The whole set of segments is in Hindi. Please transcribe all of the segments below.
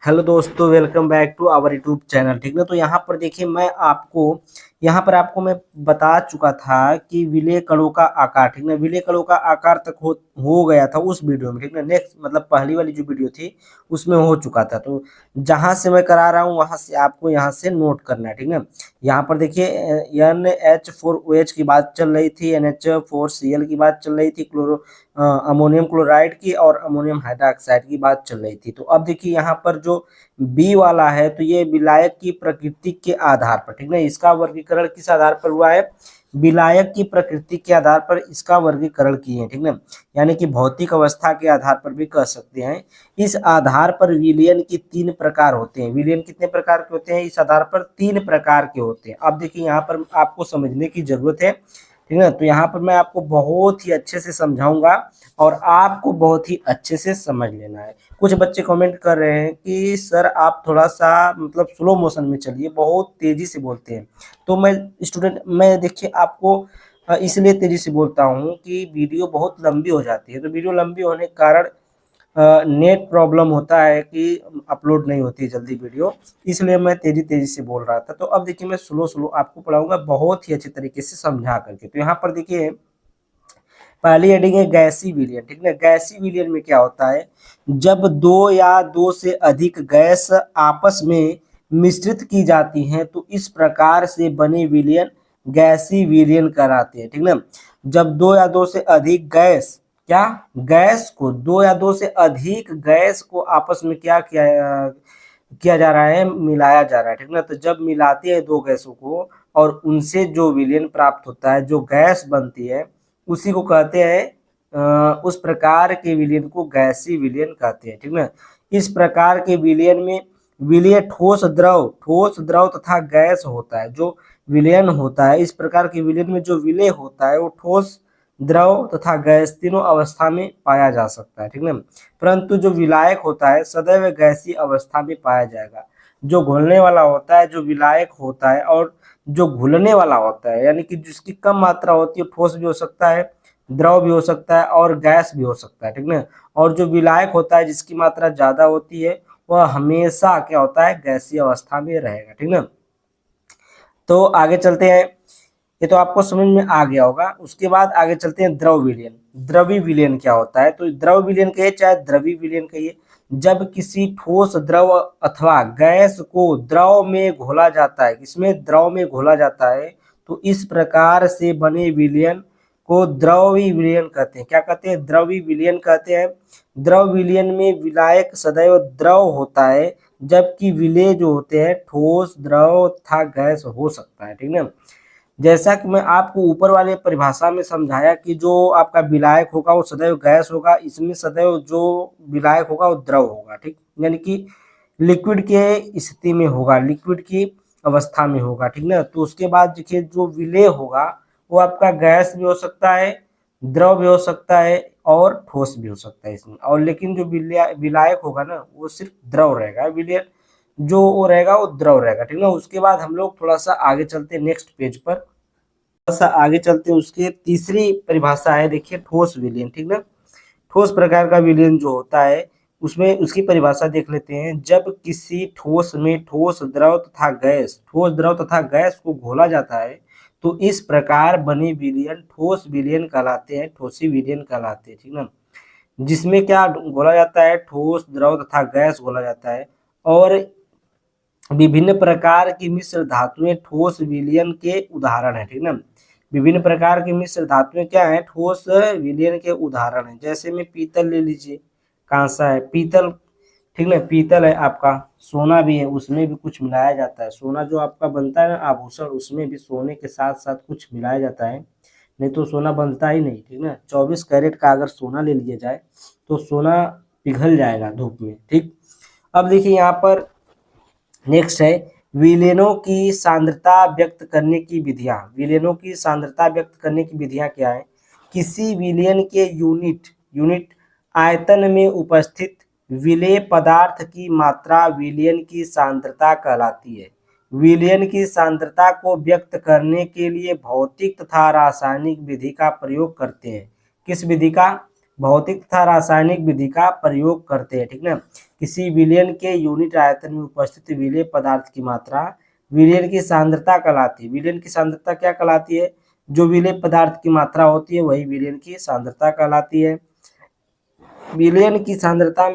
हेलो दोस्तों, welcome back to our YouTube channel. ठीक ना। तो यहाँ पर देखिए मैं बता चुका था कि विलेय कणों का आकार, ठीक ना, विलेय कणों का आकार तक हो गया था उस वीडियो में। ठीक ना। नेक्स्ट मतलब पहली वाली जो वीडियो थी उसमें हो चुका था। तो जहाँ से मैं करा रहा हूँ वहाँ से आपको यहाँ से नोट करना है। ठीक ना। यहाँ पर देखिए NH4OH की बात चल रही थी, NH4Cl की बात चल रही थी, अमोनियम क्लोराइड की और अमोनियम हाइड्रोक्साइड की बात चल रही थी। तो अब देखिए यहाँ पर जो बी वाला है, तो ये विलायक की प्रकृति के आधार पर, ठीक ना, इसका वर्गीकरण किस आधार पर हुआ है? विलायक की प्रकृति के आधार पर इसका वर्गीकरण किए हैं। ठीक ना। यानी कि भौतिक अवस्था के आधार पर भी कह सकते हैं। इस आधार पर विलयन की 3 प्रकार होते हैं। विलयन कितने प्रकार के होते हैं? इस आधार पर 3 प्रकार के होते हैं। अब देखिए यहाँ पर आपको समझने की जरूरत है। ठीक है। तो यहाँ पर मैं आपको बहुत ही अच्छे से समझाऊंगा और आपको बहुत ही अच्छे से समझ लेना है। कुछ बच्चे कमेंट कर रहे हैं कि सर आप थोड़ा सा मतलब स्लो मोशन में चलिए, बहुत तेजी से बोलते हैं। तो मैं देखिए आपको इसलिए तेजी से बोलता हूँ कि वीडियो बहुत लंबी हो जाती है। तो वीडियो लंबी होने के कारण नेट प्रॉब्लम होता है कि अपलोड नहीं होती जल्दी वीडियो, इसलिए मैं तेजी तेजी से बोल रहा था। तो अब देखिए मैं स्लो स्लो आपको पढ़ाऊंगा बहुत ही अच्छे तरीके से समझा करके। तो यहाँ पर देखिए पहली हेडिंग है गैसीय विलयन। ठीक है। गैसीय विलयन में क्या होता है? जब दो या दो से अधिक गैस आपस में मिश्रित की जाती हैं तो इस प्रकार से बने विलयन गैसीय विलयन कहलाते हैं। ठीक ना। जब दो या दो से अधिक गैस, क्या, गैस को, दो या दो से अधिक गैस को आपस में क्या किया जा रहा है, मिलाया जा रहा है। ठीक ना। तो जब मिलाते हैं दो गैसों को और उनसे जो विलयन प्राप्त होता है, जो गैस बनती है, उसी को कहते हैं उस प्रकार के विलयन को गैसीय विलयन कहते हैं। ठीक ना। इस प्रकार के विलयन में विलय ठोस द्रव तथा गैस होता है। जो विलयन होता है, इस प्रकार के विलयन में जो विलय होता है वो ठोस, द्रव तथा गैस तीनों अवस्था में पाया जा सकता है। ठीक ना। परंतु जो विलायक होता है सदैव गैसीय अवस्था में पाया जाएगा। जो घुलने वाला होता है, जो विलायक होता है, और जो घुलने वाला होता है, यानी कि जिसकी कम मात्रा होती है, ठोस भी हो सकता है, द्रव भी हो सकता है और गैस भी हो सकता है। ठीक ना। और जो विलायक होता है जिसकी मात्रा ज्यादा होती है, वह हमेशा क्या होता है, गैसीय अवस्था में रहेगा। ठीक ना। तो आगे चलते हैं। ये तो आपको समझ में आ गया होगा। उसके बाद आगे चलते हैं द्रव विलयन। द्रवी विलयन क्या होता है? तो द्रव विलयन कहिए चाहे द्रवी विलयन कहिए, जब किसी ठोस द्रव अथवा गैस को द्रव में घोला जाता है, इसमें द्रव में घोला जाता है, तो इस प्रकार से बने विलयन को द्रवी विलयन कहते हैं। क्या कहते हैं? द्रवी विलयन कहते हैं। द्रव विलयन में विलायक सदैव द्रव होता है, जबकि विलेय जो होते हैं ठोस, द्रव तथा गैस हो सकता है। ठीक है। जैसा कि मैं आपको ऊपर वाले परिभाषा में समझाया कि जो आपका विलायक होगा वो सदैव गैस होगा, इसमें सदैव जो विलायक होगा वो द्रव होगा। ठीक, यानी कि लिक्विड के स्थिति में होगा, लिक्विड की अवस्था में होगा। ठीक ना। तो उसके बाद देखिए जो विलेय होगा वो आपका गैस भी हो सकता है, द्रव भी हो सकता है और ठोस भी हो सकता है इसमें। और लेकिन जो विलायक होगा ना वो सिर्फ द्रव रहेगा, विलेय जो वो रहेगा वो द्रव रहेगा। ठीक ना। उसके बाद हम लोग थोड़ा सा आगे चलते हैं नेक्स्ट पेज पर, थोड़ा सा आगे चलते हैं। उसके तीसरी परिभाषा है, देखिए ठोस विलयन। ठीक ना। ठोस प्रकार का विलयन जो होता है उसमें उसकी परिभाषा देख लेते हैं। जब किसी ठोस में ठोस द्रव तथा गैस को घोला जाता है तो इस प्रकार बने विलयन ठोस विलयन कहलाते हैं, ठोसी विलयन कहलाते हैं। ठीक ना। जिसमें क्या घोला जाता है? ठोस, द्रव तथा गैस घोला जाता है। और विभिन्न प्रकार की मिश्र धातुएं ठोस विलयन के उदाहरण है। ठीक ना। विभिन्न प्रकार की मिश्र धातुएं क्या है? ठोस विलयन के उदाहरण है। जैसे में पीतल ले लीजिए, कांसा है, पीतल, ठीक ना, पीतल है आपका, सोना भी है, उसमें भी कुछ मिलाया जाता है। सोना जो आपका बनता है ना आभूषण, उसमें भी सोने के साथ साथ कुछ मिलाया जाता है, नहीं तो सोना बनता ही नहीं। ठीक ना। 24 कैरेट का अगर सोना ले लिया जाए तो सोना पिघल जाएगा धूप में। ठीक। अब देखिए यहाँ पर नेक्स्ट है विलेनों की सांद्रता व्यक्त करने की विधियां। विलेनों की सांद्रता व्यक्त करने की विधियां क्या है? किसी विलेन के यूनिट आयतन में उपस्थित विलेय पदार्थ की मात्रा विलेन की सांद्रता कहलाती है। विलेन की सांद्रता को व्यक्त करने के लिए भौतिक तथा रासायनिक विधि का प्रयोग करते हैं। किस विधि का? भौतिक तथा रासायनिक विधि का प्रयोग करते हैं, ठीक ना। किसी विलयन के यूनिट आयतन में उपस्थित विलेय पदार्थ की मात्रा विलयन की सांद्रता कहलाती है। विलयन की सांद्रता क्या कहलाती है? जो विलेय पदार्थ की मात्रा होती है वही विलयन की सांद्रता कहलाती है। विलयन की सांद्रता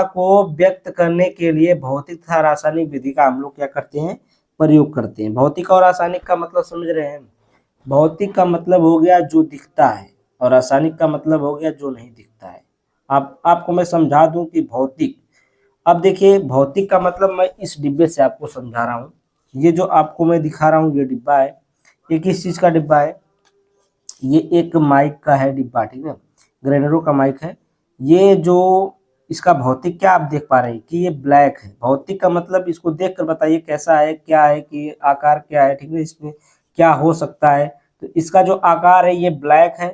को व्यक्त करने के लिए भौतिक तथा रासायनिक विधि का हम लोग क्या करते हैं? प्रयोग करते हैं। भौतिक और रासायनिक का मतलब समझ रहे हैं? भौतिक का मतलब हो गया जो दिखता है और रासायनिक का मतलब हो गया जो नहीं दिखता है। आपको मैं समझा दूं कि भौतिक, अब देखिए भौतिक का मतलब मैं इस डिब्बे से आपको समझा रहा हूँ। ये जो आपको मैं दिखा रहा हूँ ये डिब्बा है, ये किस चीज का डिब्बा है? ये एक माइक का है डिब्बा, ठीक है, ग्रेनरो का माइक है। ये जो इसका भौतिक क्या आप देख पा रहे हैं कि ये ब्लैक है। भौतिक का मतलब इसको देख कर बताइए कैसा है, क्या है, कि आकार क्या है, ठीक है, इसमें क्या हो सकता है। तो इसका जो आकार है ये ब्लैक है,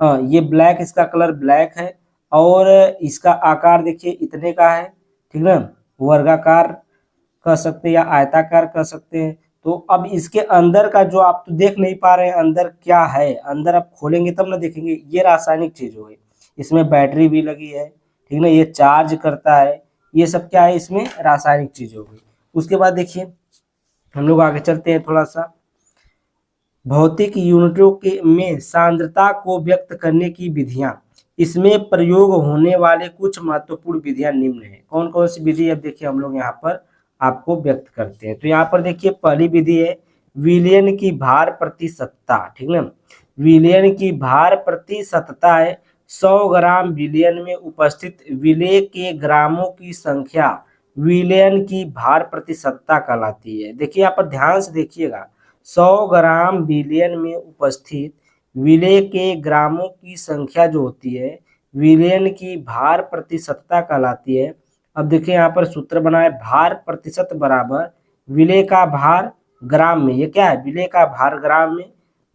ये ब्लैक, इसका कलर ब्लैक है और इसका आकार देखिए इतने का है, ठीक ना, वर्गाकार कह सकते हैं या आयताकार कह सकते हैं। तो अब इसके अंदर का जो आप तो देख नहीं पा रहे हैं अंदर क्या है, अंदर आप खोलेंगे तब ना देखेंगे। ये रासायनिक चीज हो गई, इसमें बैटरी भी लगी है, ठीक ना, ये चार्ज करता है, ये सब क्या है, इसमें रासायनिक चीज हो गई। उसके बाद देखिए हम लोग आगे चलते हैं थोड़ा सा। भौतिक यूनिटों के में सांद्रता को व्यक्त करने की विधियां, इसमें प्रयोग होने वाले कुछ महत्वपूर्ण विधियां निम्न है। कौन कौन सी विधि? अब देखिए हम लोग यहाँ पर आपको व्यक्त करते हैं। तो यहाँ पर देखिए पहली विधि है विलयन की भार प्रति सत्ता, ठीक ना। विलयन की भार प्रति सत्ता है 100 ग्राम विलयन में उपस्थित विलेय के ग्रामों की संख्या विलयन की भार प्रति सत्ता कहलाती है। देखिए यहाँ पर ध्यान से देखिएगा, 100 ग्राम विलयन में उपस्थित विलेय के ग्रामों की संख्या जो होती है विलयन की भार प्रतिशतता कहलाती है। अब देखिए यहाँ पर सूत्र बना है भार प्रतिशत बराबर विलेय का भार ग्राम में, ये क्या है, विलेय का भार ग्राम में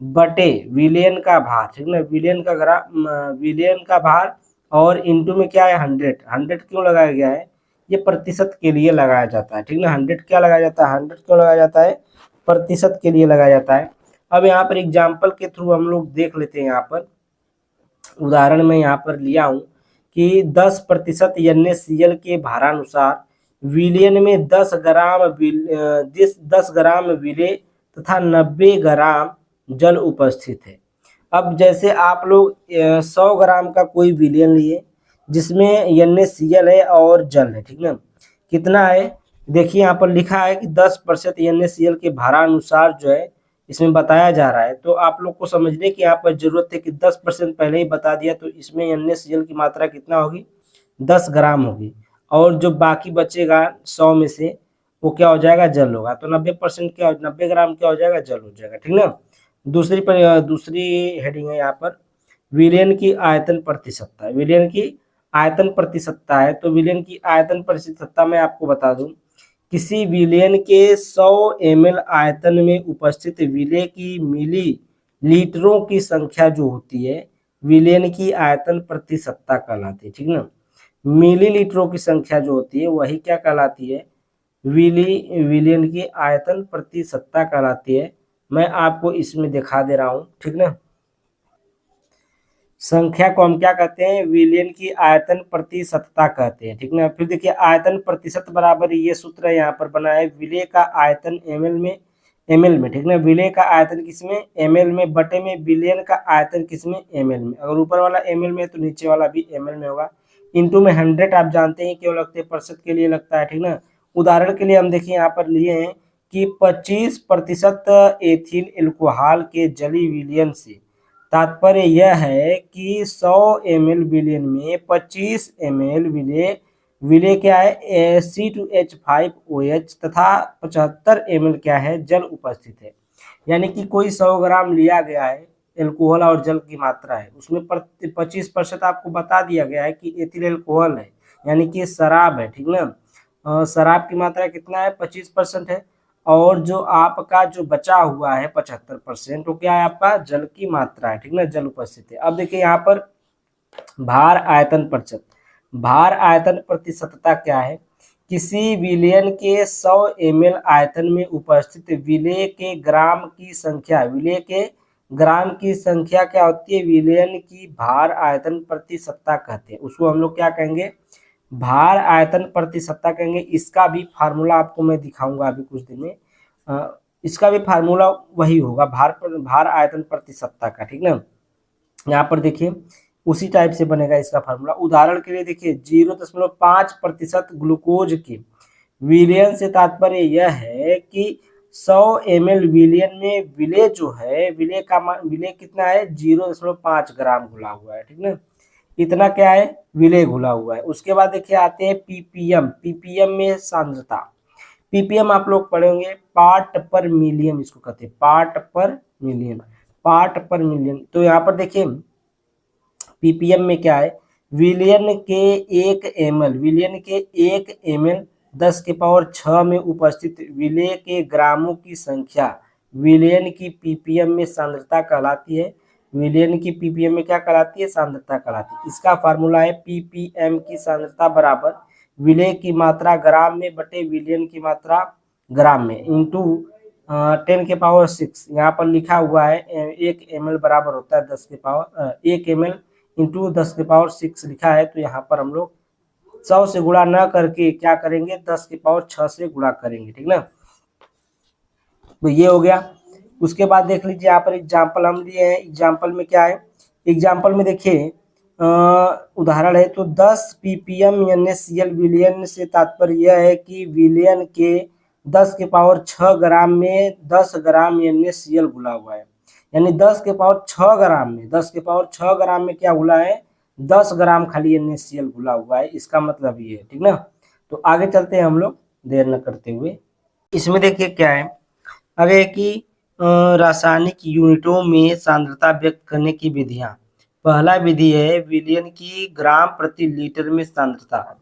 बटे विलयन का भार, ठीक ना, विलयन का ग्राम, विलयन का भार और इंटू में क्या है 100। 100 क्यों लगाया गया है? ये प्रतिशत के लिए लगाया जाता है, ठीक ना। 100 क्या लगाया जाता है? 100 क्यों लगाया जाता है? प्रतिशत के लिए लगाया जाता है। अब यहाँ पर एग्जाम्पल के थ्रू हम लोग देख लेते हैं। यहाँ पर उदाहरण में यहाँ पर लिया हूँ कि 10% NaCl के भारानुसार विलयन में 10 ग्राम विलेय तथा 90 ग्राम जल उपस्थित है। अब जैसे आप लोग 100 ग्राम का कोई विलयन लिए जिसमें NaCl है और जल है, ठीक ना, कितना है? देखिए यहाँ पर लिखा है कि 10% NaCl के भारानुसार जो है इसमें बताया जा रहा है। तो आप लोग को समझने की यहाँ पर जरूरत है कि 10% पहले ही बता दिया, तो इसमें NaCl की मात्रा कितना होगी? 10 ग्राम होगी और जो बाकी बचेगा 100 में से वो क्या हो जाएगा? जल होगा। तो 90% क्या, 90 ग्राम क्या हो जाएगा? जल हो जाएगा, ठीक ना। दूसरी हेडिंग है यहाँ पर विलयन की आयतन प्रतिशतता। विलयन की आयतन प्रतिशतता है, तो विलयन की आयतन प्रतिशतता मैं आपको बता दूं, किसी विलयन के 100 ml आयतन में उपस्थित विलेय की मिली लीटरों की संख्या जो होती है विलयन की आयतन प्रतिशतता कहलाती है, ठीक ना। मिलीलीटरों की संख्या जो होती है वही क्या कहलाती है? विलयन की आयतन प्रतिशतता कहलाती है। मैं आपको इसमें दिखा दे रहा हूँ, ठीक ना। संख्या को हम क्या कहते हैं? विलयन की आयतन प्रतिशतता कहते हैं, ठीक ना। फिर देखिए आयतन प्रतिशत बराबर ये सूत्र यहाँ पर बना है विलेय का आयतन ml में, ठीक ना। विलेय का आयतन किसमें? ml में बटे में विलयन का आयतन किसमें? ml में। अगर ऊपर वाला ml में है तो नीचे वाला भी ml में होगा। इंटू में 100 आप जानते हैं क्यों लगते हैं? प्रतिशत के लिए लगता है, ठीक ना। उदाहरण के लिए हम देखिए यहाँ पर लिए हैं कि 25% एथिल एल्कोहल के जली विलयन से तात्पर्य यह है कि 100 ml विलयन में 25 ml विलेय क्या है? C2H5OH तथा 75 ml क्या है? जल उपस्थित है। यानी कि कोई 100 ग्राम लिया गया है, एल्कोहल और जल की मात्रा है, उसमें 25% आपको बता दिया गया है कि एथिल एल्कोहल है, यानी कि शराब है, ठीक ना। शराब की मात्रा कितना है? 25% है। और जो आपका जो बचा हुआ है 75% वो क्या है? आपका जल की मात्रा है, ठीक ना, जल उपस्थित है। अब देखिए यहाँ पर भार आयतन प्रतिशत, भार आयतन प्रतिशतता क्या है? किसी विलयन के 100 ml आयतन में उपस्थित विलेय के ग्राम की संख्या, विलेय के ग्राम की संख्या क्या होती है, विलयन की भार आयतन प्रति सत्ता कहते हैं, उसको हम लोग क्या कहेंगे, भार आयतन प्रति सत्ता कहेंगे। इसका भी फार्मूला आपको मैं दिखाऊंगा अभी कुछ दिन में। इसका भी फार्मूला वही होगा, भार आयतन प्रति सत्ता का, ठीक ना। यहाँ पर देखिए उसी टाइप से बनेगा इसका फार्मूला। उदाहरण के लिए देखिए 0.5% ग्लूकोज के विलयन से तात्पर्य यह है कि 100 ml विलयन में विलेय जो है, विलेय कितना है, 0.5 ग्राम घुला हुआ है, ठीक ना। इतना क्या है, विलेय घुला हुआ है। उसके बाद देखिए आते हैं पीपीएम। पीपीएम में सांद्रता, पीपीएम आप लोग पढ़ेंगे पार्ट पर मिलियन, इसको कहते हैं पार्ट पर मिलियन, पार्ट पर मिलियन। तो यहाँ पर देखिए पीपीएम में क्या है, विलियन के 1 ml, विलियन के 1 ml 10⁶ में उपस्थित विलेय के ग्रामों की संख्या विलियन की पीपीएम में सांद्रता कहलाती है। विलियन की पीपीएम में क्या कहलाती है, सांद्रता कहलाती है। इसका फार्मूला है पीपीएम की सांद्रता बराबर विलेय की मात्रा ग्राम में बटे विलियन की मात्रा ग्राम में इंटू 10⁶। यहाँ पर लिखा हुआ है 1 ml बराबर होता है 1 ml इंटू 10⁶ लिखा है। तो यहाँ पर हम लोग 100 से गुणा न करके क्या करेंगे, 10⁶ से गुणा करेंगे, ठीक ना। तो ये हो गया। उसके बाद देख लीजिए यहाँ पर एग्जाम्पल हम लिए हैं। एग्जाम्पल में क्या है, एग्जाम्पल में देखिए उदाहरण है तो 10 ppm NaCl विलयन से तात्पर्य यह है कि विलयन के 10⁶ ग्राम में 10 ग्राम NaCl घुला हुआ है। यानी 10⁶ ग्राम में 10⁶ ग्राम में क्या घुला है, 10 ग्राम खाली NaCl घुला हुआ है। इसका मतलब ये है, ठीक ना। तो आगे चलते हैं हम लोग देर न करते हुए। इसमें देखिए क्या है आगे कि रासायनिक यूनिटों में सांद्रता व्यक्त करने की विधियां। पहला विधि है विलयन की ग्राम प्रति लीटर में सांद्रता।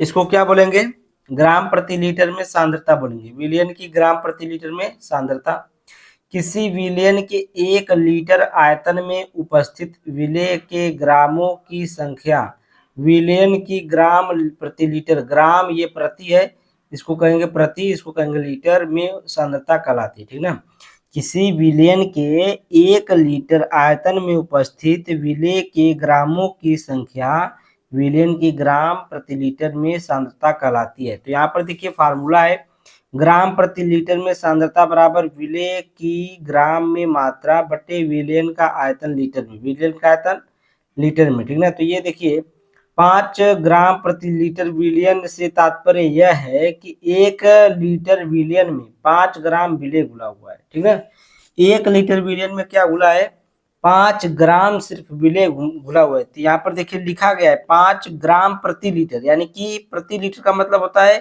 इसको क्या बोलेंगे, ग्राम प्रति लीटर में सांद्रता बोलेंगे। विलयन की ग्राम प्रति लीटर में सांद्रता। किसी विलयन के 1 लीटर आयतन में उपस्थित विलेय के ग्रामों की संख्या विलयन की ग्राम प्रति लीटर, ग्राम ये प्रति है, इसको कहेंगे प्रति, इसको कहेंगे लीटर में सांद्रता कहलाती है, ठीक ना। किसी विलयन के 1 लीटर आयतन में उपस्थित विलेय के ग्रामों की संख्या विलयन की ग्राम प्रति लीटर में सांद्रता कहलाती है। तो यहाँ पर देखिए फार्मूला है ग्राम प्रति लीटर में सांद्रता बराबर विलेय की ग्राम में मात्रा बटे विलयन का आयतन लीटर में, विलयन का आयतन लीटर में, ठीक ना। तो ये देखिए 5 ग्राम प्रति लीटर विलयन से तात्पर्य यह है कि 1 लीटर विलयन में 5 ग्राम विलेय घुला हुआ है, ठीक ना। 1 लीटर विलयन में क्या घुला है, 5 ग्राम सिर्फ विलेय घुला हुआ है। तो यहाँ पर देखिए लिखा गया है 5 ग्राम प्रति लीटर, यानी कि प्रति लीटर का मतलब होता है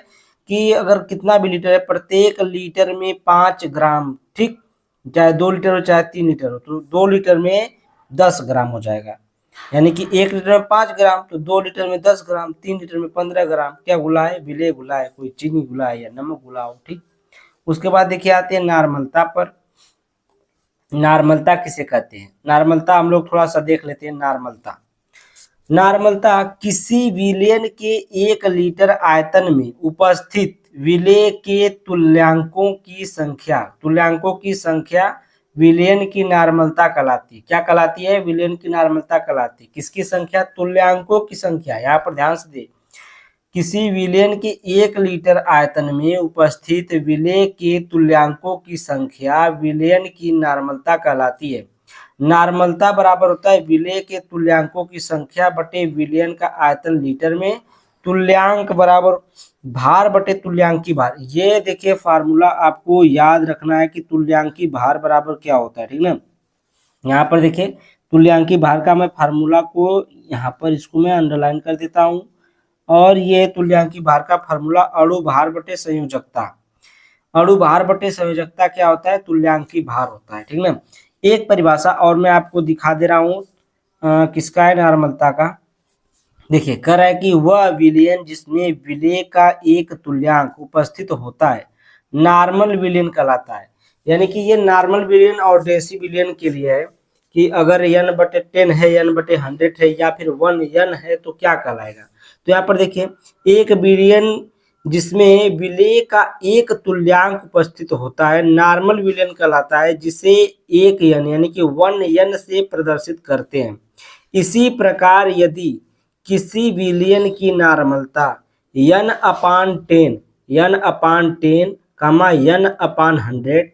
कि अगर कितना भी लीटर है प्रत्येक लीटर में 5 ग्राम, ठीक, चाहे 2 लीटर हो चाहे 3 लीटर हो, तो 2 लीटर में 10 ग्राम हो जाएगा। यानी कि 1 लीटर में 5 ग्राम, तो 2 लीटर में 10 ग्राम, 3 लीटर में 15 ग्राम क्या घुला है, विलेय घुला है, कोई चीनी घुला है या नमक घुला हो, ठीक। उसके बाद देखिए आते हैं नार्मलता पर। नार्मलता किसे कहते हैं, नार्मलता हम लोग थोड़ा सा देख लेते हैं। नार्मलता, नार्मलता किसी विलयन के 1 लीटर आयतन में उपस्थित विलेय के तुल्यांकों की संख्या, तुल्यांकों की संख्या विलयन की नार्मलता कहलाती है। क्या कहलाती है, विलयन की नार्मलता कहलाती है। किसकी संख्या, तुल्यांकों की संख्या। यहाँ पर ध्यान से दे, किसी विलयन के 1 लीटर आयतन में उपस्थित विलेय के तुल्यांकों की संख्या विलयन की नार्मलता कहलाती है। नार्मलता बराबर होता है विलेय के तुल्यांकों की संख्या बटे विलयन का आयतन लीटर में। तुल्यांक बराबर भार बटे तुल्यांकी भार। ये देखिए फार्मूला आपको याद रखना है कि तुल्यांकी भार बराबर क्या होता है, ठीक ना। यहाँ पर देखिए तुल्यांकी भार का मैं फार्मूला को यहाँ पर इसको मैं अंडरलाइन कर देता हूँ। और ये तुल्यांकी भार का फार्मूला अणु भार बटे संयोजकता। अणु भार बटे संयोजकता क्या होता है, तुल्यांकी भार होता है, ठीक ना। एक परिभाषा और मैं आपको दिखा दे रहा हूँ किसका है, नार्मलता का। देखिए कह रहा है कि वह विलयन जिसमें विलेय का एक तुल्यांक उपस्थित होता है नॉर्मल विलयन कहलाता है। यानी कि ये नॉर्मल विलयन और डेसी विलयन के लिए है कि अगर n/10 है, n/100 है या फिर 1n है तो क्या कहलाएगा। तो यहाँ पर देखिए 1 विलयन जिसमें विलेय का एक तुल्यांक उपस्थित होता है नॉर्मल विलयन कहलाता है, जिसे एक यन यानी कि 1n से प्रदर्शित करते हैं। इसी प्रकार यदि किसी विलयन की नॉर्मलता n/10 n/10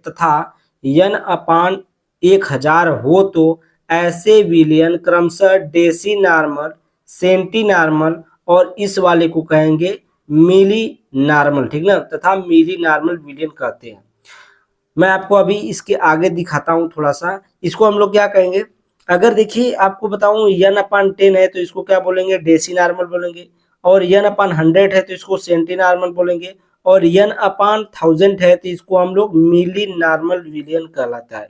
तथा n/1000 हो तो ऐसे विलयन क्रमशः डेसी नॉर्मल, सेंटी नॉर्मल और इस वाले को कहेंगे मिली नॉर्मल, ठीक ना, तथा मिली नॉर्मल विलयन कहते हैं। मैं आपको अभी इसके आगे दिखाता हूं थोड़ा सा। इसको हम लोग क्या कहेंगे, अगर देखिए आपको बताऊं n/10 है तो इसको क्या बोलेंगे, डेसी नॉर्मल बोलेंगे, और n/100 है तो इसको सेंटी नॉर्मल बोलेंगे, और n/1000 है तो इसको हम लोग मिली नॉर्मल विलियन कहलाता है।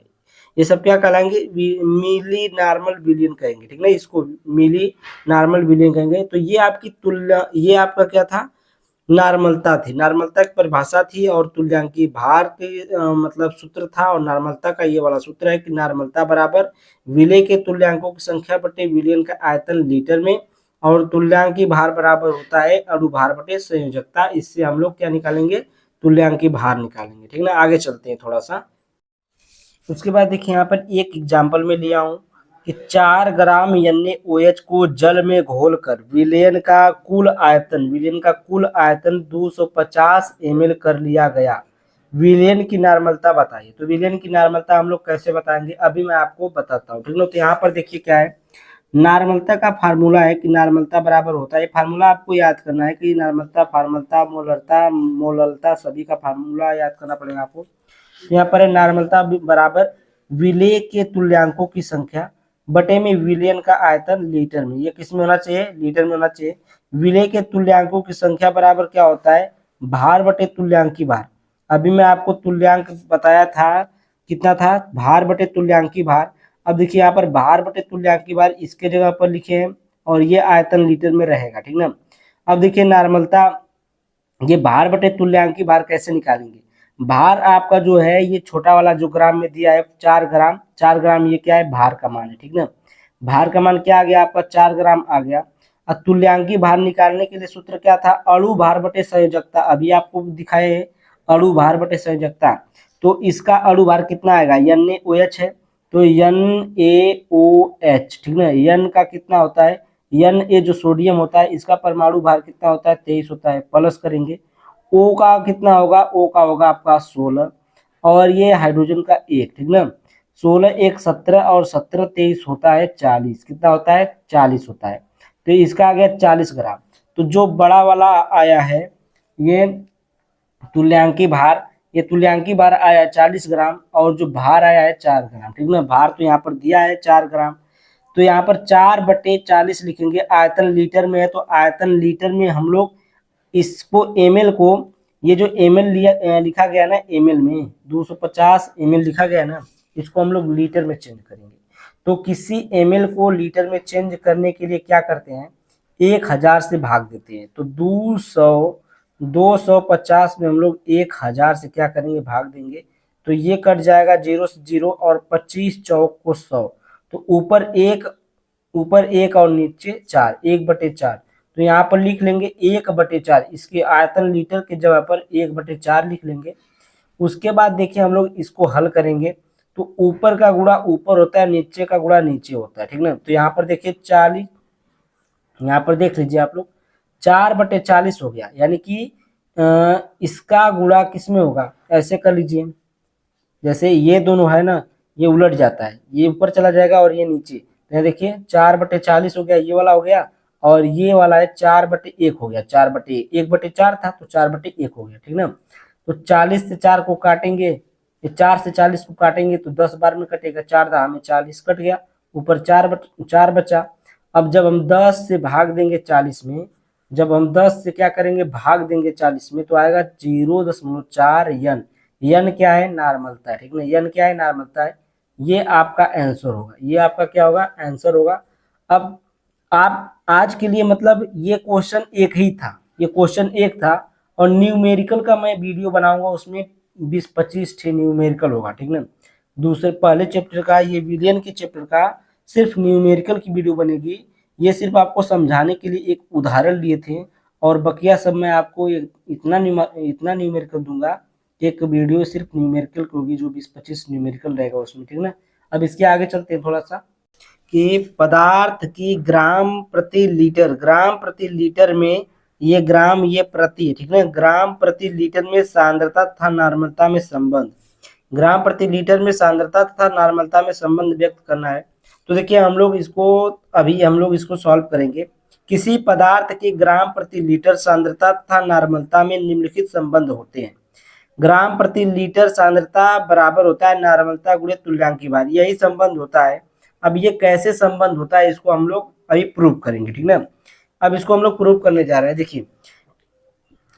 ये सब क्या कहलाएंगे, मिली नॉर्मल विलियन कहेंगे, ठीक ना, इसको मिली नॉर्मल विलियन कहेंगे। तो ये आपकी तुलना, ये आपका क्या था, नॉर्मलता थी, नॉर्मलता की परिभाषा थी, और तुल्यांकी भार के मतलब सूत्र था, और नॉर्मलता का ये वाला सूत्र है कि नॉर्मलता बराबर विलेय के तुल्यांकों की संख्या बटे विलयन का आयतन लीटर में, और तुल्यांकी भार बराबर होता है अणुभार बटे संयोजकता। इससे हम लोग क्या निकालेंगे, तुल्यांकी भार निकालेंगे, ठीक ना। आगे चलते हैं थोड़ा सा। उसके बाद देखिए यहाँ पर एक एग्जाम्पल में लिया हूँ कि 4 ग्राम NaOH को जल में घोलकर विलयन का कुल आयतन 250 ml कर लिया गया। विलयन की नॉर्मलता बताइए। तो विलयन की नॉर्मलता हम लोग कैसे बताएंगे, अभी मैं आपको बताता हूँ, ठीक ना। तो यहाँ पर देखिए क्या है, नॉर्मलता का फार्मूला है कि नॉर्मलता बराबर होता है, फार्मूला आपको याद करना है कि नॉर्मलता, फार्मलता, मोलरता सभी का फार्मूला याद करना पड़ेगा आपको। यहाँ पर है नॉर्मलता बराबर विलेय के तुल्यांकों की संख्या बटे में विलयन का आयतन लीटर में। ये किस में होना चाहिए, लीटर में होना चाहिए। विलेय के तुल्यांकों की संख्या बराबर क्या होता है, भार बटे तुल्यांकी भार। अभी मैं आपको तुल्यांक बताया था, कितना था, भार बटे तुल्यांकी भार। अब देखिए यहाँ पर भार बटे तुल्यांकी भार इसके जगह पर लिखे हैं, और ये आयतन लीटर में रहेगा, ठीक ना। अब देखिए नॉर्मलता, ये भार बटे तुल्यांकी भार कैसे निकालेंगे, भार आपका जो है ये छोटा वाला जो ग्राम में दिया है 4 ग्राम ये क्या है, भार का मान है, ठीक ना। भार का मान क्या आ गया आपका, 4 ग्राम आ गया। अब तुल्यांकी भार निकालने के लिए सूत्र क्या था, अणु भार बटे संयोजकता। अभी आपको दिखाए हैं अणु भार बटे संयोजकता। तो इसका अणु भार कितना आएगा, NaOH है तो NaOH, ठीक ना। N का कितना होता है, Na जो सोडियम होता है इसका परमाणु भार कितना होता है, 23 होता है। प्लस करेंगे, O का कितना होगा, O का होगा आपका 16, और ये हाइड्रोजन का 1, ठीक ना। 16 1 17 और 17 23 होता है 40, कितना होता है, 40 होता है। तो इसका आ गया 40 ग्राम। तो जो बड़ा वाला आया है ये तुल्यांकी भार, ये तुल्यांकी भार आया 40 ग्राम, और जो भार आया है 4 ग्राम, ठीक ना। भार तो यहाँ पर दिया है 4 ग्राम, तो यहाँ पर 4/40 लिखेंगे। आयतन लीटर में है तो आयतन लीटर में हम लोग इसको ml को, ये जो ml लिखा गया ना, ml में 250 ml लिखा गया ना, इसको हम लोग लीटर में चेंज करेंगे। तो किसी ml को लीटर में चेंज करने के लिए क्या करते हैं, 1000 से भाग देते हैं। तो 250 में हम लोग 1000 से क्या करेंगे, भाग देंगे। तो ये कट जाएगा 0 से 0, और 25 चौक को 100। तो ऊपर एक और नीचे 4, 1/4। तो यहाँ पर लिख लेंगे 1/4, इसके आयतन लीटर के जगह पर 1/4 लिख लेंगे। उसके बाद देखिए हम लोग इसको हल करेंगे, तो ऊपर का गुणा ऊपर होता है, नीचे का गुणा नीचे होता है, ठीक ना। तो यहाँ पर देखिए 40, यहाँ पर देख लीजिए आप लोग 4/40 हो गया, यानी कि इसका गुणा किस में होगा, ऐसे कर लीजिए, जैसे ये दोनों है ना, ये उलट जाता है, ये ऊपर चला जाएगा और ये नीचे। तो यहाँ देखिए 4/40 हो गया, ये वाला हो गया, और ये वाला है 4/1 हो गया, 1/4 था तो 4/1 हो गया, ठीक ना। तो 40 से 4 को काटेंगे, ये 4 से 40 को काटेंगे तो 10 बार में कटेगा, 4 दा में 40 कट गया, ऊपर 4 बचा। अब जब हम 10 से भाग देंगे 40 में, जब हम 10 से क्या करेंगे, भाग देंगे 40 में, तो आएगा 0.4 n। n क्या है, नॉर्मलता है, ठीक ना। n क्या है, नॉर्मलता है। ये आपका आंसर होगा, ये आपका क्या होगा, आंसर होगा। अब आप आज के लिए मतलब ये क्वेश्चन एक ही था, ये क्वेश्चन एक था, और न्यूमेरिकल का मैं वीडियो बनाऊंगा, उसमें 20-25 ठे न्यूमेरिकल होगा, ठीक ना। दूसरे पहले चैप्टर का, ये विलियन के चैप्टर का सिर्फ न्यूमेरिकल की वीडियो बनेगी। ये सिर्फ आपको समझाने के लिए एक उदाहरण लिए थे, और बकिया सब मैं आपको इतना न्यूमेरिकल दूंगा, एक वीडियो सिर्फ न्यूमेरिकल की होगी, जो 20-25 न्यूमेरिकल रहेगा उसमें, ठीक ना। अब इसके आगे चलते हैं थोड़ा सा, कि पदार्थ की ग्राम प्रति लीटर में, ये ग्राम ये प्रति है, ठीक है, ग्राम प्रति लीटर में सांद्रता तथा नॉर्मलता में संबंध, ग्राम प्रति लीटर में सांद्रता तथा नॉर्मलता में संबंध व्यक्त करना है। तो देखिए हम लोग इसको सॉल्व करेंगे। किसी पदार्थ की ग्राम प्रति लीटर सांद्रता तथा नॉर्मलता में निम्नलिखित संबंध होते हैं। ग्राम प्रति लीटर सांद्रता बराबर होता है नॉर्मलता गुणे तुल्यांकी भार, यही संबंध होता है। अब ये कैसे संबंध होता है इसको हम लोग अभी प्रूव करेंगे, ठीक ना। अब इसको हम लोग प्रूव करने जा रहे हैं। देखिए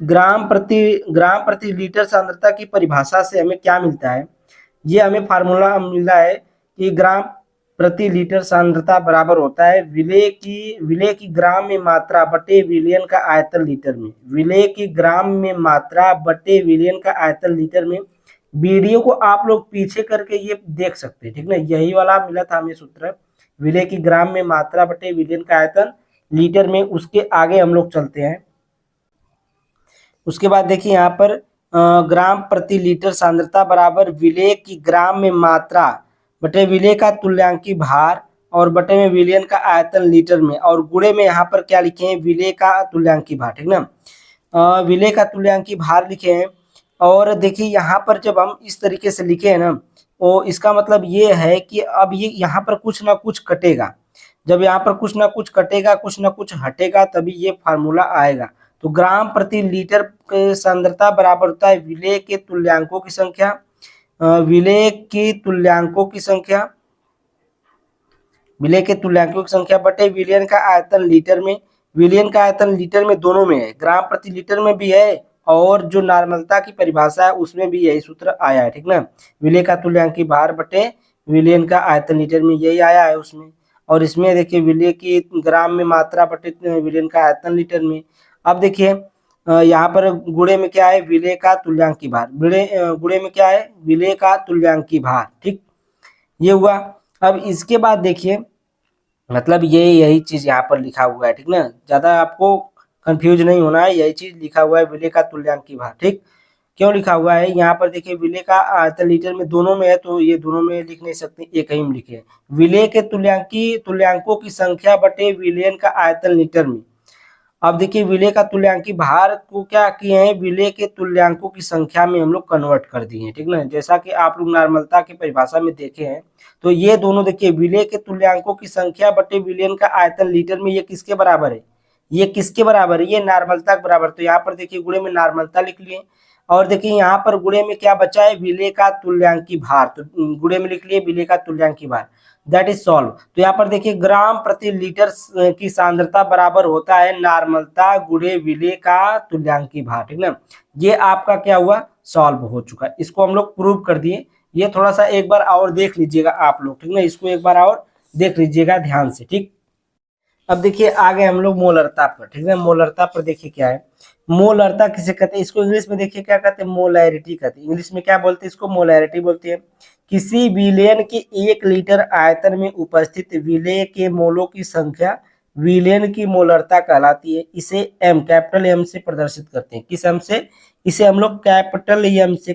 ग्राम प्रति लीटर सांद्रता की परिभाषा से हमें क्या मिलता है, ये हमें फार्मूला मिला है कि ग्राम प्रति लीटर सांद्रता बराबर होता है विलेय की ग्राम में मात्रा बटे विलयन का आयतन लीटर में, विलेय की ग्राम में मात्रा बटे विलयन का आयतन लीटर में। वीडियो को आप लोग पीछे करके ये देख सकते हैं, ठीक ना, यही वाला मिला था हमें सूत्र, विलेय की ग्राम में मात्रा बटे विलयन का आयतन लीटर में। उसके आगे हम लोग चलते हैं। उसके बाद देखिए यहाँ पर ग्राम प्रति लीटर सांद्रता बराबर विलेय की ग्राम में मात्रा बटे विलेय का तुल्यांकी भार और बटे में विलयन का आयतन लीटर में, और गुणे में यहाँ पर क्या लिखे हैं, विलेय का तुल्यांकी भार, ठीक ना, विलेय का तुल्यांकी भार लिखे हैं। और देखिए यहाँ पर जब हम इस तरीके से लिखे हैं ना, तो इसका मतलब ये है कि अब ये यहाँ पर कुछ ना कुछ कटेगा, जब यहाँ पर कुछ ना कुछ कटेगा, कुछ ना कुछ हटेगा, तभी ये फार्मूला आएगा। तो ग्राम प्रति लीटर सांद्रता बराबर होता है विलेय के तुल्यांकों की संख्या, विलेय के तुल्यांकों की संख्या बटे विलयन का आयतन लीटर में। विलयन का आयतन लीटर में दोनों में है, ग्राम प्रति लीटर में भी है और जो नॉर्मलता की परिभाषा है उसमें भी यही सूत्र आया है, ठीक ना। विलेय का तुल्यांकी भार बटे विलयन का आयतन लीटर में यही आया है उसमें। और इसमें देखिए विलेय की ग्राम में मात्रा बटे विलयन का आयतन लीटर में। अब देखिए यहाँ पर गुणे में क्या है, विलेय का तुल्यांकी भार, गुणे में क्या है, विलेय का तुल्यांकी भार, ठीक, ये हुआ। अब इसके बाद देखिए मतलब ये यही चीज यहाँ पर लिखा हुआ है, ठीक ना, ज्यादा आपको कंफ्यूज नहीं होना है, यही चीज लिखा हुआ है विलेय का तुल्यांकी भार, ठीक। क्यों लिखा हुआ है यहाँ पर देखिए, विलेय का आयतन लीटर में दोनों में है, तो ये दोनों में लिख नहीं सकते, एक ही में लिखे, विलेय के तुल्यांकों की संख्या बटे विलयन का आयतन लीटर में। अब देखिए विलेय का तुल्यांकी भार को क्या किए हैं, विलेय के तुल्यांकों की संख्या में हम लोग कन्वर्ट कर दिए हैं, ठीक ना, जैसा कि आप लोग नॉर्मलता की परिभाषा में देखे हैं। तो ये दोनों देखिए विलेय के तुल्यांकों की संख्या बटे विलयन का आयतन लीटर में, ये किसके बराबर है, ये किसके बराबर है, ये नॉर्मलता के बराबर। तो यहाँ पर देखिए गुणे में नॉर्मलता लिख लिए, और देखिए यहाँ पर गुणे में क्या बचा है, विलेय का तुल्यांकी भार, तो गुणे में लिख लिए विलेय का तुल्यांकी भार, दैट इज सॉल्व। तो यहाँ पर देखिए ग्राम प्रति लीटर की सांद्रता बराबर होता है नॉर्मलता गुणे विलेय का तुल्यांकी भार, ठीक ना। ये आपका क्या हुआ, सॉल्व हो चुका है, इसको हम लोग प्रूव कर दिए। ये थोड़ा सा एक बार और देख लीजिएगा आप लोग, ठीक ना, इसको एक बार और देख लीजिएगा ध्यान से, ठीक। अब देखिए आगे हम लोग मोलरता पर, ठीक है, मोलरता पर देखिए क्या है, मोलरता किसे कहते हैं, इसको इंग्लिश में देखिए क्या कहते हैं, मोलैरिटी कहते हैं, इंग्लिश में क्या बोलते हैं, इसको मोलैरिटी बोलते हैं। किसी विलयन के 1 लीटर आयतन में उपस्थित विलेय के मोलों की संख्या विलयन की मोलरता कहलाती है। इसे एम, कैपिटल एम से प्रदर्शित करते हैं, किस एम से, इसे हम लोग कैपिटल एम से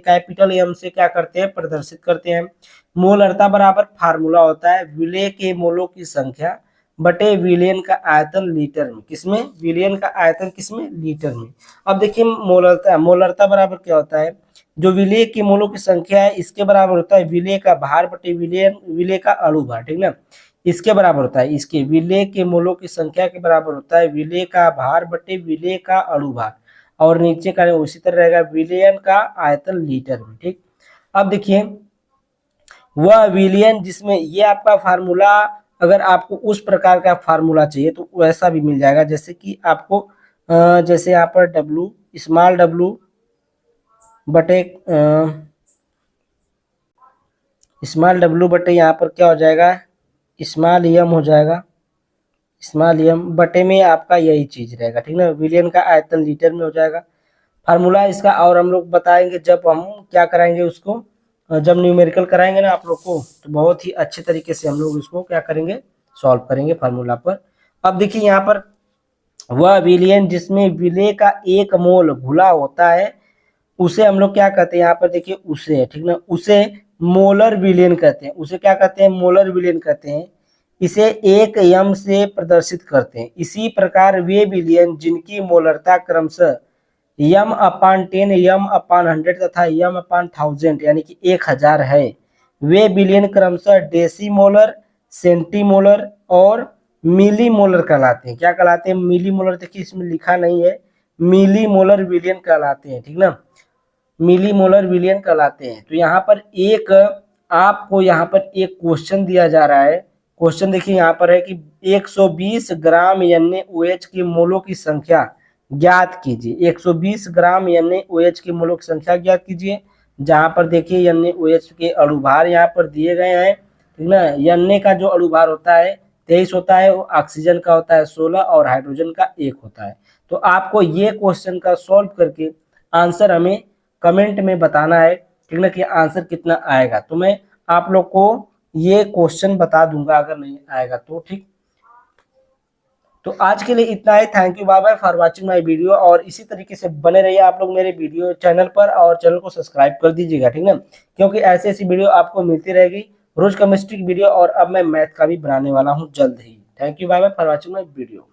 क्या करते हैं, प्रदर्शित करते हैं। मोलरता बराबर फार्मूला होता है विलेय के मोलों की संख्या बटे विलयन का आयतन लीटर में, किसमें, विलयन का आयतन किसमें, लीटर में। अब देखिए मोलरता बराबर क्या होता है, जो विलेय के मोलों की संख्या है इसके बराबर होता है विलेय का भार बटे विलेय का अणु भार, ठीक ना, इसके बराबर होता है, इसके विलेय के मोलों की संख्या के बराबर होता है विलेय का भार बटे विलेय का अणु भार, और नीचे का उसी तरह रहेगा विलयन का आयतन लीटर में, ठीक। अब देखिए वह विलयन जिसमें, ये आपका फार्मूला अगर आपको उस प्रकार का फार्मूला चाहिए तो वैसा भी मिल जाएगा, जैसे कि आपको जैसे यहाँ पर W, स्मॉल w बटे स्मॉल w बटे यहाँ पर क्या हो जाएगा, स्मॉल एम हो जाएगा, स्मॉल एम बटे में आपका यही चीज रहेगा, ठीक ना, विलयन का आयतन लीटर में हो जाएगा फार्मूला इसका। और हम लोग बताएंगे जब हम क्या कराएंगे उसको, जब न्यूमेरिकल कराएंगे ना आप लोग को, तो बहुत ही अच्छे तरीके से हम लोग इसको क्या करेंगे, सॉल्व करेंगे फार्मूला पर। अब देखिए यहाँ पर वह विलयन जिसमें विलेय का एक मोल घुला होता है उसे हम लोग क्या कहते हैं, यहाँ पर देखिए उसे है, ठीक ना, उसे मोलर विलयन कहते हैं। उसे क्या कहते हैं, मोलर विलयन कहते हैं। इसे एक यम से प्रदर्शित करते हैं। इसी प्रकार वे विलयन जिनकी मोलरता क्रमशः यम अपान 10, यम अपान 100 तथा यम अपान 1000 यानी कि 1000 है, वे विलयन क्रमशः डेसीमोलर, सेंटीमोलर और मिलीमोलर कहलाते हैं। क्या कहलाते हैं, मिलीमोलर, देखिए इसमें लिखा नहीं है, मिलीमोलर विलयन कहलाते हैं, ठीक ना, मिलीमोलर विलयन कहलाते हैं। तो यहाँ पर एक आपको यहाँ पर एक क्वेश्चन दिया जा रहा है। क्वेश्चन देखिए यहाँ पर है कि 120 ग्राम NaOH की मोलों की संख्या ज्ञात कीजिए। 120 ग्राम NaOH की मोलों की संख्या ज्ञात कीजिए। जहाँ पर देखिए NaOH के अणुभार यहाँ पर दिए गए हैं, ठीक ना। Na का जो अणुभार होता है 23 होता है, ऑक्सीजन का होता है 16 और हाइड्रोजन का 1 होता है। तो आपको ये क्वेश्चन का सॉल्व करके आंसर हमें कमेंट में बताना है, ठीक ना, कि आंसर कितना आएगा। तो मैं आप लोग को ये क्वेश्चन बता दूंगा अगर नहीं आएगा तो, ठीक। तो आज के लिए इतना ही। Thank you, bye bye for watching my video. और इसी तरीके से बने रहिए आप लोग मेरे वीडियो चैनल पर, और चैनल को सब्सक्राइब कर दीजिएगा, ठीक ना, क्योंकि ऐसी ऐसी वीडियो आपको मिलती रहेगी, रोज केमिस्ट्री की वीडियो। और अब मैं मैथ का भी बनाने वाला हूँ जल्द ही। Thank you, bye bye for watching my video.